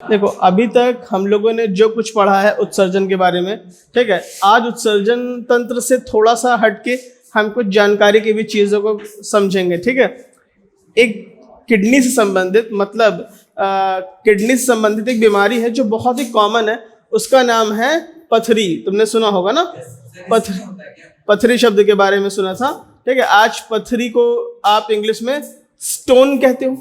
देखो, अभी तक हम लोगों ने जो कुछ पढ़ा है उत्सर्जन के बारे में, ठीक है, आज उत्सर्जन तंत्र से थोड़ा सा हटके हम कुछ जानकारी की भी चीज़ों को समझेंगे, ठीक है। एक किडनी से संबंधित मतलब किडनी से संबंधित एक बीमारी है जो बहुत ही कॉमन है, उसका नाम है पथरी। तुमने सुना होगा ना, पथरी। पथरी शब्द के बारे में सुना था, ठीक है। आज पथरी को आप इंग्लिश में स्टोन कहते हो,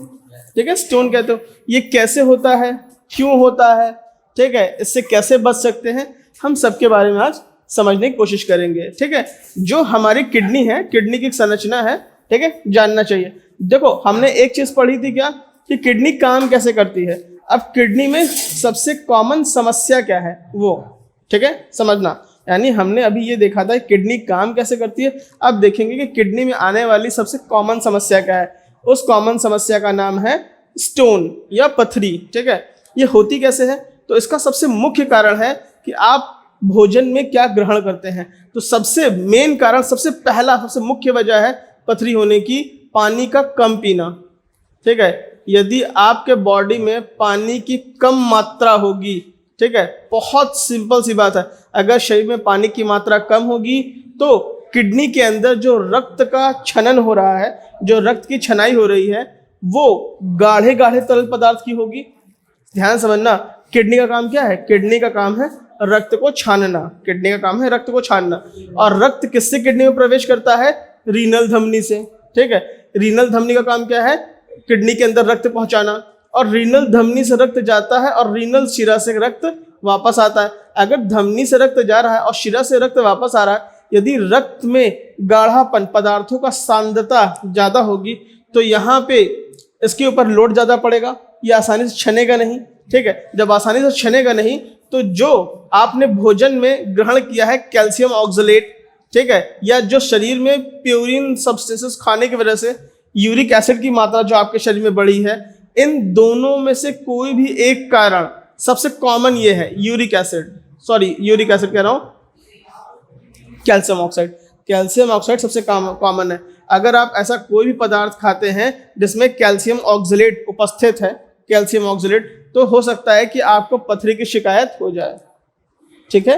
ठीक है, स्टोन कहते हो। ये कैसे होता है, क्यों होता है, ठीक है, इससे कैसे बच सकते हैं, हम सबके बारे में आज समझने की कोशिश करेंगे, ठीक है। जो हमारी किडनी है, किडनी की संरचना है, ठीक है, जानना चाहिए। देखो, हमने एक चीज पढ़ी थी क्या, कि किडनी काम कैसे करती है। अब किडनी में सबसे कॉमन समस्या क्या है वो, ठीक है, समझना। यानी हमने अभी ये देखा था किडनी काम कैसे करती है, अब देखेंगे कि किडनी में आने वाली सबसे कॉमन समस्या क्या है। उस कॉमन समस्या का नाम है स्टोन या पथरी, ठीक है। ये होती कैसे है, तो इसका सबसे मुख्य कारण है कि आप भोजन में क्या ग्रहण करते हैं। तो सबसे मेन कारण, सबसे पहला, सबसे मुख्य वजह है पथरी होने की, पानी का कम पीना, ठीक है। यदि आपके बॉडी में पानी की कम मात्रा होगी, ठीक है, बहुत सिंपल सी बात है, अगर शरीर में पानी की मात्रा कम होगी तो किडनी के अंदर जो रक्त का छनन हो रहा है, जो रक्त की छनाई हो रही है, वो गाढ़े गाढ़े तरल पदार्थ की होगी। ध्यान समझना, किडनी का काम क्या है, किडनी का काम है रक्त को छानना, किडनी का काम है रक्त को छानना। और रक्त किससे किडनी में प्रवेश करता है, रीनल धमनी से, ठीक है। रीनल धमनी का काम क्या है, किडनी के अंदर रक्त पहुंचाना, और रीनल धमनी से रक्त जाता है और रीनल शिरा से रक्त वापस आता है। अगर धमनी से रक्त जा रहा है और शिरा से रक्त वापस आ रहा है, यदि रक्त में गाढ़ापन, पदार्थों का सांद्रता ज्यादा होगी, तो यहाँ पे इसके ऊपर लोड ज्यादा पड़ेगा, ये आसानी से छनेगा नहीं, ठीक है। जब आसानी से छनेगा नहीं, तो जो आपने भोजन में ग्रहण किया है कैल्शियम ऑक्सलेट, ठीक है, या जो शरीर में प्यूरिन सब्सटेंसेस खाने की वजह से यूरिक एसिड की मात्रा जो आपके शरीर में बढ़ी है, इन दोनों में से कोई भी एक कारण, सबसे कॉमन ये है यूरिक एसिड कह रहा हूं, कैल्शियम ऑक्साइड। कैल्शियम ऑक्साइड सबसे कॉमन है। अगर आप ऐसा कोई भी पदार्थ खाते हैं जिसमें कैल्शियम ऑक्सलेट उपस्थित है, कैल्शियम ऑक्सलेट, तो हो सकता है कि आपको पथरी की शिकायत हो जाए, ठीक है।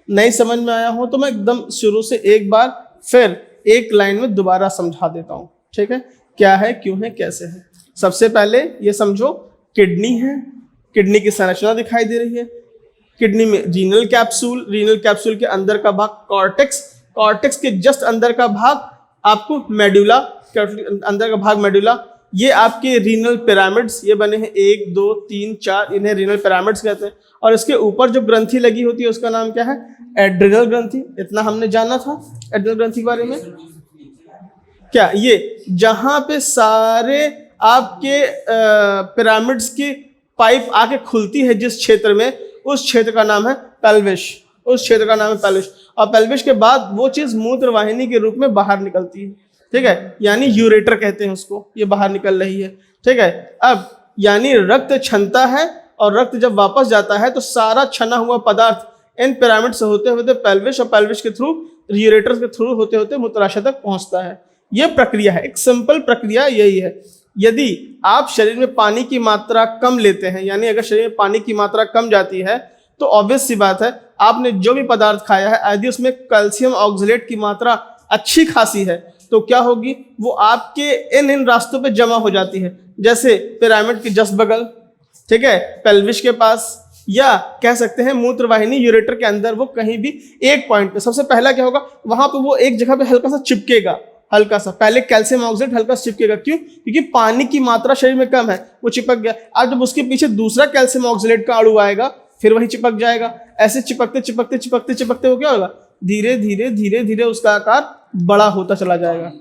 नहीं समझ में आया हो तो मैं एकदम शुरू से एक बार फिर एक लाइन में दोबारा समझा देता हूं, ठीक है, क्या है, क्यों है, कैसे है। सबसे पहले ये समझो, किडनी है, किडनी की संरचना दिखाई दे रही है। किडनी में रीनल कैप्सूल के अंदर का भाग कॉर्टेक्स के जस्ट अंदर का भाग आपको मेडुला, अंदर का भाग मेडुला। ये आपके रीनल पिरामिड्स, ये बने हैं 1 2 3 4, इन्हें रीनल पिरामिड्स कहते हैं। और इसके ऊपर जो ग्रंथि लगी होती है उसका नाम क्या है, एड्रिनल ग्रंथि। इतना हमने जाना था एड्रिनल ग्रंथि के बारे में। क्या ये जहां पे सारे आपके पिरामिड्स की पाइप आके खुलती है जिस क्षेत्र में, उस क्षेत्र का नाम है पेल्विस, उस क्षेत्र का नाम है पेल्विस। और पेल्विस के बाद वो चीज मूत्रवाहिनी के रूप में बाहर निकलती है, ठीक है, यानी यूरेटर कहते हैं उसको, ये बाहर निकल रही है, ठीक है। अब यानी रक्त छनता है और रक्त जब वापस जाता है तो सारा छना हुआ पदार्थ इन पिरामिड से होते होते पेल्विस, और पेल्विस के थ्रू, यूरेटर के थ्रू होते होते मूत्राशय तक पहुंचता है। यह प्रक्रिया है, एक सिंपल प्रक्रिया यही है। यदि आप शरीर में पानी की मात्रा कम लेते हैं, यानी अगर शरीर में पानी की मात्रा कम जाती है, तो ऑब्वियस सी बात है, आपने जो भी पदार्थ खाया है, यदि उसमें कैल्शियम ऑक्सलेट की मात्रा अच्छी खासी है, तो क्या होगी, वो आपके इन रास्तों पे जमा हो जाती है। जैसे पिरामिड के जस्ट बगल, ठीक है, पेल्विस के पास, या कह सकते हैं मूत्रवाहिनी यूरेटर के अंदर, वो कहीं भी एक पॉइंट पे सबसे पहला क्या होगा, वहां पे वो एक जगह पे हल्का सा चिपकेगा, हल्का सा, पहले कैल्शियम ऑक्सलेट हल्का सा चिपकेगा। क्यों, क्योंकि पानी की मात्रा शरीर में कम है, वो चिपक गया। अब जब उसके पीछे दूसरा कैल्शियम ऑक्सलेट का अणु आएगा, फिर वही चिपक जाएगा। ऐसे चिपकते चिपकते चिपकते चिपकते वो क्या होगा, धीरे धीरे धीरे धीरे उसका आकार बड़ा होता चला जाएगा।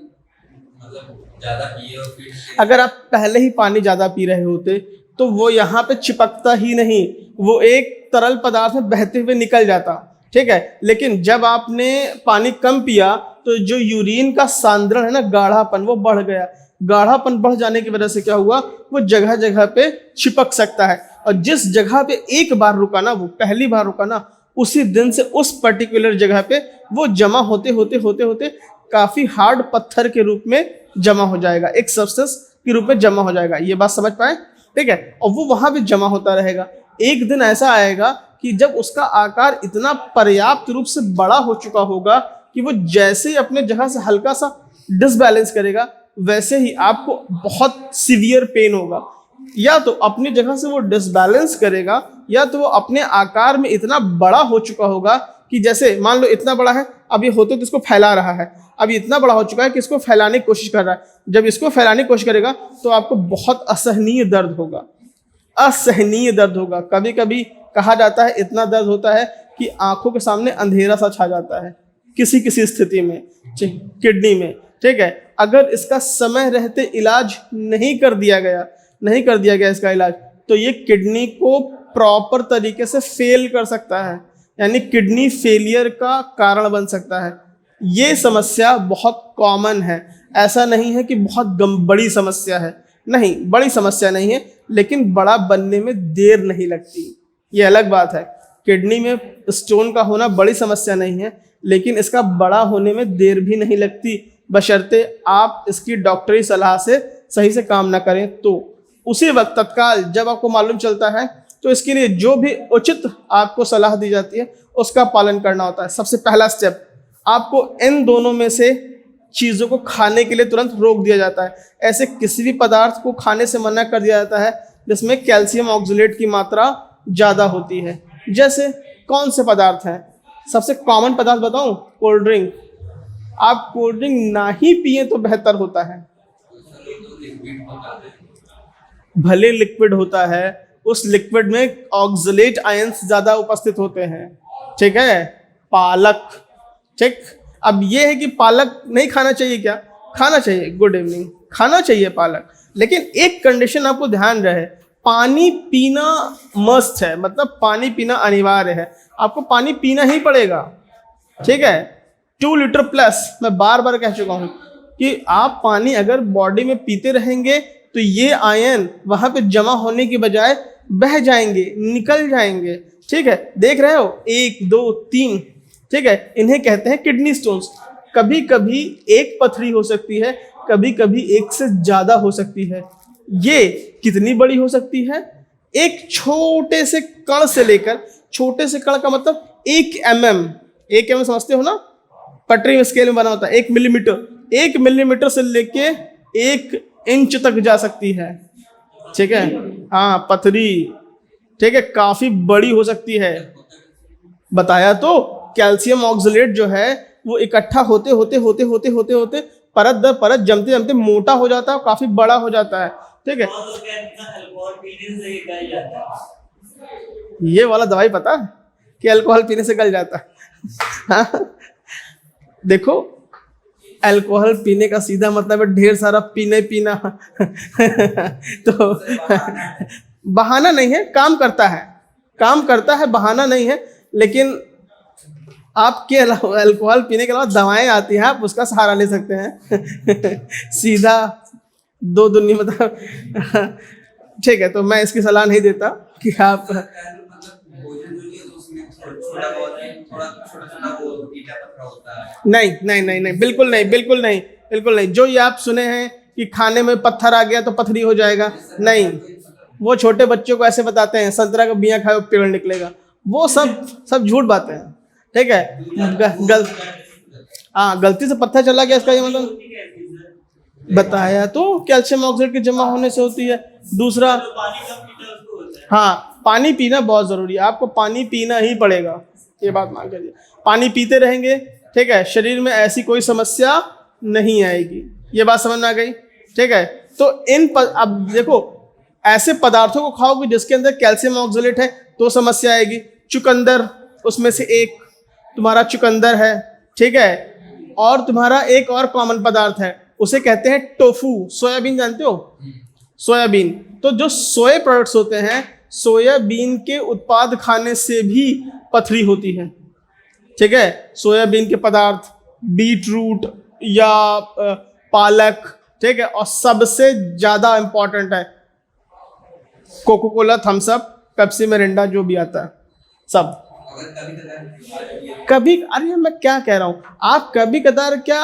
अगर आप पहले ही पानी ज्यादा पी रहे होते तो वो यहाँ पे चिपकता ही नहीं, वो एक तरल पदार्थ में बहते हुए निकल जाता, ठीक है। लेकिन जब आपने पानी कम पिया तो जो यूरिन का सांद्रण है ना, गाढ़ापन, वो बढ़ गया। गाढ़ापन बढ़ जाने की वजह से क्या हुआ, वो जगह जगह पे चिपक सकता है। और जिस जगह पे एक बार रुका ना, वो पहली बार रुका ना, उसी दिन से उस पर्टिकुलर जगह पे वो जमा होते होते होते होते काफी हार्ड पत्थर के रूप में जमा हो जाएगा, एक सब्सटेंस के रूप में जमा हो जाएगा। ये बात समझ पाए। ठीक है, और वो वहां पे जमा होता रहेगा। एक दिन ऐसा आएगा कि जब उसका आकार इतना पर्याप्त रूप से बड़ा हो चुका होगा कि वो जैसे ही अपने जगह से हल्का सा डिसबैलेंस करेगा वैसे ही आपको बहुत सीवियर पेन होगा। या तो अपनी जगह से वो डिसबैलेंस करेगा या तो वो अपने आकार में इतना बड़ा हो चुका होगा कि जैसे मान लो इतना बड़ा है, अब ये होते तो इसको फैला रहा है, अब इतना बड़ा हो चुका है कि इसको फैलाने की कोशिश कर रहा है। जब इसको फैलाने की कोशिश करेगा तो आपको बहुत असहनीय दर्द होगा, असहनीय दर्द होगा। कभी कभी कहा जाता है इतना दर्द होता है कि आंखों के सामने अंधेरा सा छा जाता है किसी किसी स्थिति में, किडनी में। ठीक है, अगर इसका समय रहते इलाज नहीं कर दिया गया इसका इलाज, तो ये किडनी को प्रॉपर तरीके से फेल कर सकता है, यानी किडनी फेलियर का कारण बन सकता है। ये समस्या बहुत कॉमन है, ऐसा नहीं है कि बहुत बड़ी समस्या है, नहीं बड़ी समस्या नहीं है, लेकिन बड़ा बनने में देर नहीं लगती, ये अलग बात है। किडनी में स्टोन का होना बड़ी समस्या नहीं है, लेकिन इसका बड़ा होने में देर भी नहीं लगती, बशर्ते आप इसकी डॉक्टरी सलाह से सही से काम ना करें। तो उसी वक्त तत्काल जब आपको मालूम चलता है तो इसके लिए जो भी उचित आपको सलाह दी जाती है उसका पालन करना होता है। सबसे पहला स्टेप, आपको इन दोनों में से चीज़ों को खाने के लिए तुरंत रोक दिया जाता है। ऐसे किसी भी पदार्थ को खाने से मना कर दिया जाता है जिसमें कैल्शियम ऑक्सलेट की मात्रा ज़्यादा होती है। जैसे कौन से पदार्थ हैं? सबसे कॉमन पदार्थ बताऊं? Cold drink. आप कोल्ड ड्रिंक ना ही पिए तो बेहतर होता है। भले लिक्विड होता है, उस लिक्विड में ऑक्सलेट आयंस ज़्यादा उपस्थित होते हैं। ठीक है, पालक। ठीक, अब ये है कि पालक नहीं खाना चाहिए क्या? खाना चाहिए, गुड इवनिंग, खाना चाहिए पालक, लेकिन एक कंडीशन आपको ध्यान रहे, पानी पीना मस्ट है, मतलब पानी पीना अनिवार्य है, आपको पानी पीना ही पड़ेगा। ठीक है, 2 लीटर प्लस, मैं बार बार कह चुका हूँ कि आप पानी अगर बॉडी में पीते रहेंगे तो ये आयन वहाँ पे जमा होने की बजाय बह जाएंगे, निकल जाएंगे। ठीक है, देख रहे हो, 1 2 3, ठीक है, इन्हें कहते हैं किडनी स्टोन्स। कभी कभी एक पथरी हो सकती है, कभी कभी एक से ज़्यादा हो सकती है। ये कितनी बड़ी हो सकती है? एक छोटे से कण से लेकर, छोटे से कण का मतलब 1 mm, 1 mm समझते हो ना, पटरी में स्केल में बना होता है, 1 मिलीमीटर, 1 मिलीमीटर से लेके 1 इंच तक जा सकती है। ठीक है, हाँ पथरी, ठीक है, काफी बड़ी हो सकती है। बताया तो, कैल्शियम ऑक्सलेट जो है वो इकट्ठा होते होते परत दर परत जमते जमते मोटा हो जाता है और काफी बड़ा हो जाता है। ठीक है, ये वाला दवाई पता है कि अल्कोहल पीने से गल जाता है। हाँ? देखो, अल्कोहल पीने का सीधा मतलब है ढेर सारा पीना। तो बहाना नहीं है, काम करता है, बहाना नहीं है। लेकिन आपके अलावा अल्कोहल पीने के अलावा दवाएं आती हैं, आप उसका सहारा ले सकते हैं। सीधा 2 दुनी मतलब। ठीक है, तो मैं इसकी सलाह नहीं देता कि आप नहीं, बिल्कुल नहीं। जो ये आप सुने हैं कि खाने में पत्थर आ गया तो पथरी हो जाएगा, नहीं, वो छोटे बच्चों को ऐसे बताते हैं संतरा का बिया खाओ पेड़ निकलेगा, वो सब झूठ बातें हैं। ठीक है, गलती से पत्थर चला गया, इसका ये मतलब बताया तो कैल्शियम ऑक्सलेट के जमा होने से होती है। दूसरा, हाँ, पानी पीना बहुत जरूरी है, आपको पानी पीना ही पड़ेगा, ये बात मान लीजिए। पानी पीते रहेंगे, ठीक है, शरीर में ऐसी कोई समस्या नहीं आएगी, ये बात समझ में आ गई। ठीक है, तो अब देखो, ऐसे पदार्थों को खाओगे जिसके अंदर कैल्शियम ऑक्सलेट है तो समस्या आएगी। चुकंदर उसमें से एक तुम्हारा चुकंदर है। ठीक है, और तुम्हारा एक और कॉमन पदार्थ है, उसे कहते हैं टोफू। सोयाबीन जानते हो? सोयाबीन, तो जो सोया प्रोडक्ट्स होते हैं, सोयाबीन के उत्पाद खाने से भी पथरी होती है। ठीक है, सोयाबीन के पदार्थ, बीट रूट या पालक, ठीक है, और सबसे ज्यादा इंपॉर्टेंट है Coca Cola, Thums Up, Pepsi, Mirinda, जो भी आता है सब। कभी, अरे मैं क्या कह रहा हूँ, आप कभी कदार क्या,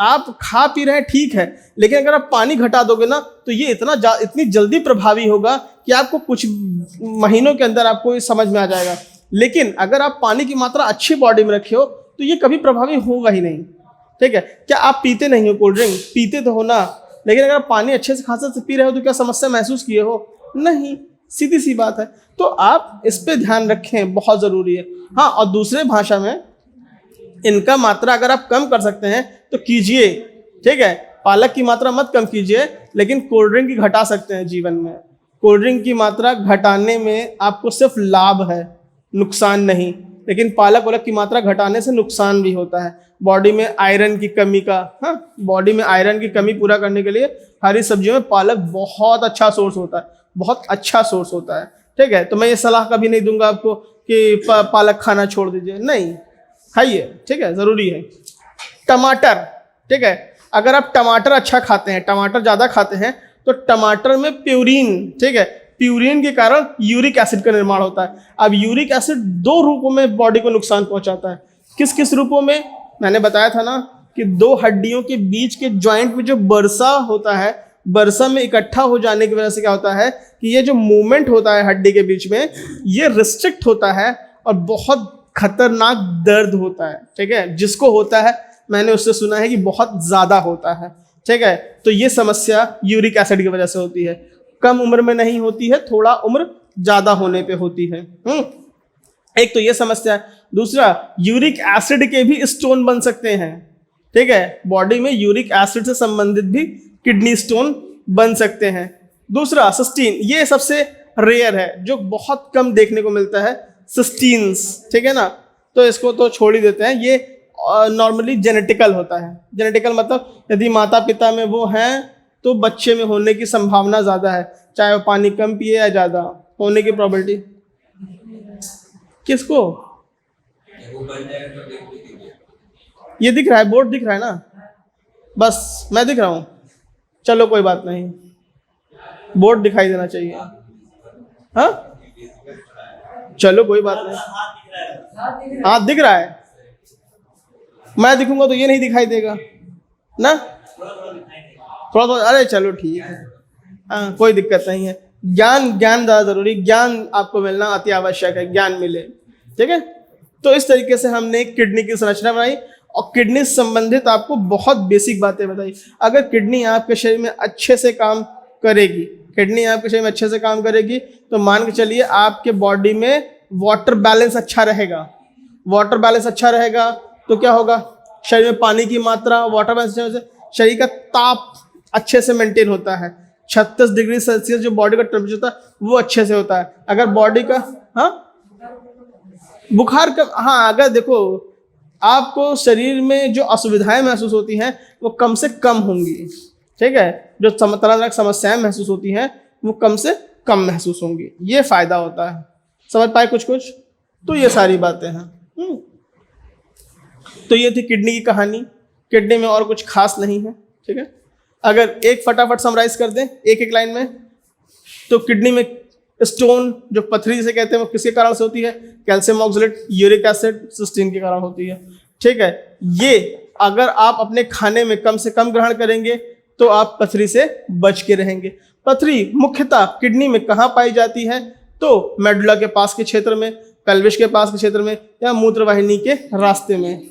आप खा पी रहे हैं ठीक है, लेकिन अगर आप पानी घटा दोगे ना तो ये इतनी जल्दी प्रभावी होगा कि आपको कुछ महीनों के अंदर आपको ये समझ में आ जाएगा। लेकिन अगर आप पानी की मात्रा अच्छी बॉडी में रखे हो तो ये कभी प्रभावी होगा ही नहीं, ठीक है। क्या आप पीते नहीं हो कोल्ड ड्रिंक? पीते तो हो ना, लेकिन अगर आप पानी अच्छे से खासे से पी रहे हो तो क्या समस्या महसूस किए हो? नहीं, सीधी सी बात है। तो आप इस पे ध्यान रखें, बहुत ज़रूरी है। हाँ, और दूसरे भाषा में इनका मात्रा अगर आप कम कर सकते हैं तो कीजिए, ठीक है। पालक की मात्रा मत कम कीजिए, लेकिन कोल्ड ड्रिंक की घटा सकते हैं जीवन में। कोल्ड ड्रिंक की मात्रा घटाने में आपको सिर्फ लाभ है, नुकसान नहीं। लेकिन पालक वालक की मात्रा घटाने से नुकसान भी होता है। बॉडी में आयरन की कमी का, हाँ, बॉडी में आयरन की कमी पूरा करने के लिए हरी सब्जियों में पालक बहुत अच्छा सोर्स होता है, बहुत अच्छा सोर्स होता है, ठीक है। तो मैं ये सलाह कभी नहीं दूंगा आपको कि पालक खाना छोड़ दीजिए, नहीं, खाइए, ठीक है, ज़रूरी है। टमाटर, ठीक है, अगर आप टमाटर अच्छा खाते हैं, टमाटर ज़्यादा खाते हैं तो टमाटर में प्यूरिन, ठीक है, प्यूरिन के कारण यूरिक एसिड का निर्माण होता है। अब यूरिक एसिड 2 रूपों में बॉडी को नुकसान पहुंचाता है। किस किस रूपों में? मैंने बताया था ना कि 2 हड्डियों के बीच के जॉइंट में जो बरसा होता है, बरसा में इकट्ठा हो जाने की वजह से क्या होता है कि ये जो मूवमेंट होता है हड्डी के बीच में, ये रिस्ट्रिक्ट होता है और बहुत खतरनाक दर्द होता है, ठीक है। जिसको होता है मैंने उससे सुना है कि बहुत ज़्यादा होता है, ठीक है। तो ये समस्या यूरिक एसिड की वजह से होती है। कम उम्र में नहीं होती है, थोड़ा उम्र ज़्यादा होने पे होती है। एक तो ये समस्या है। दूसरा, यूरिक एसिड के भी स्टोन बन सकते हैं, ठीक है। बॉडी में यूरिक एसिड से संबंधित भी किडनी स्टोन बन सकते हैं। दूसरा, सिस्टीन, ये सबसे रेयर है, जो बहुत कम देखने को मिलता है, सिस्टीन्स, ठीक है ना। तो इसको तो छोड़ ही देते हैं। ये नॉर्मली जेनेटिकल होता है। जेनेटिकल मतलब यदि माता पिता में वो हैं तो बच्चे में होने की संभावना ज़्यादा है, चाहे वो पानी कम पिए या ज़्यादा, होने की प्रोबेबिलिटी। किसको? ये दिख रहा है, बोर्ड दिख रहा है ना, बस मैं दिख रहा हूँ, चलो कोई बात नहीं, बोर्ड दिखाई देना चाहिए। हाँ, चलो कोई बात नहीं, हाँ दिख रहा है। मैं दिखूंगा तो ये नहीं दिखाई देगा ना, थोड़ा थोड़ा, अरे चलो ठीक है, हाँ कोई दिक्कत नहीं है। ज्ञान ज़्यादा जरूरी, ज्ञान आपको मिलना अति आवश्यक है, ज्ञान मिले, ठीक है। तो इस तरीके से हमने किडनी की संरचना बनाई और किडनी से संबंधित आपको बहुत बेसिक बातें बताई। अगर किडनी आपके शरीर में अच्छे से काम करेगी, किडनी आपके शरीर में अच्छे से काम करेगी तो मान के चलिए आपके बॉडी में वाटर बैलेंस अच्छा रहेगा। वाटर बैलेंस अच्छा रहेगा तो क्या होगा, शरीर में पानी की मात्रा, वाटर बैलेंस, शरीर का ताप अच्छे से मेंटेन होता है। 36 डिग्री सेल्सियस जो बॉडी का टेम्परेचर होता है वो अच्छे से होता है। अगर बॉडी का, हाँ, बुखार का, हाँ, अगर देखो आपको शरीर में जो असुविधाएं महसूस होती हैं वो कम से कम होंगी, ठीक है। जो तरह तरह की समस्याएं महसूस होती हैं वो कम से कम महसूस होंगी, ये फायदा होता है। समझ पाए कुछ कुछ? तो ये सारी बातें हैं। तो ये थी किडनी की कहानी। किडनी में और कुछ खास नहीं है, ठीक है। अगर एक फटाफट समराइज कर दें एक एक लाइन में, तो किडनी में स्टोन, जो पथरी जिसे कहते हैं, वो किसके कारण से होती है? Calcium oxalate, uric acid, cystine के कारण होती है, ठीक है। ये अगर आप अपने खाने में कम से कम ग्रहण करेंगे तो आप पथरी से बच के रहेंगे। पथरी मुख्यतः किडनी में कहाँ पाई जाती है? तो मेडुला के पास के क्षेत्र में, पेल्विस के पास के क्षेत्र में, या मूत्रवाहिनी के रास्ते में।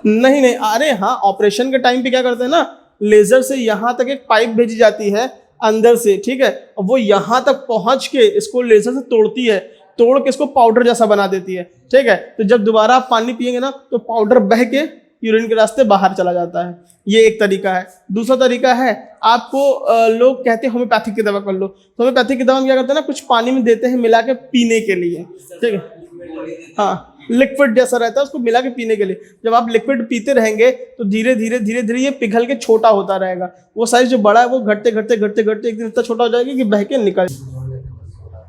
नहीं नहीं, अरे हाँ, ऑपरेशन के टाइम पे क्या करते हैं ना, लेजर से यहाँ तक एक पाइप भेजी जाती है अंदर से, ठीक है। वो यहाँ तक पहुँच के इसको लेजर से तोड़ती है, तोड़ के इसको पाउडर जैसा बना देती है, ठीक है। तो जब दोबारा आप पानी पिएंगे ना तो पाउडर बह के यूरिन के रास्ते बाहर चला जाता है। ये एक तरीका है। दूसरा तरीका है, आपको लोग कहते हैं होम्योपैथिक की दवा कर लो। तो होम्योपैथिक की दवा में क्या करते हैं ना, कुछ पानी में देते हैं मिला के पीने के लिए, ठीक है। हाँ, लिक्विड जैसा रहता है, उसको मिला के पीने के लिए। जब आप लिक्विड पीते रहेंगे तो धीरे धीरे धीरे धीरे ये पिघल के छोटा होता रहेगा। वो साइज जो बड़ा है वो घटते घटते घटते घटते एक दिन इतना छोटा हो जाएगा कि बह के निकल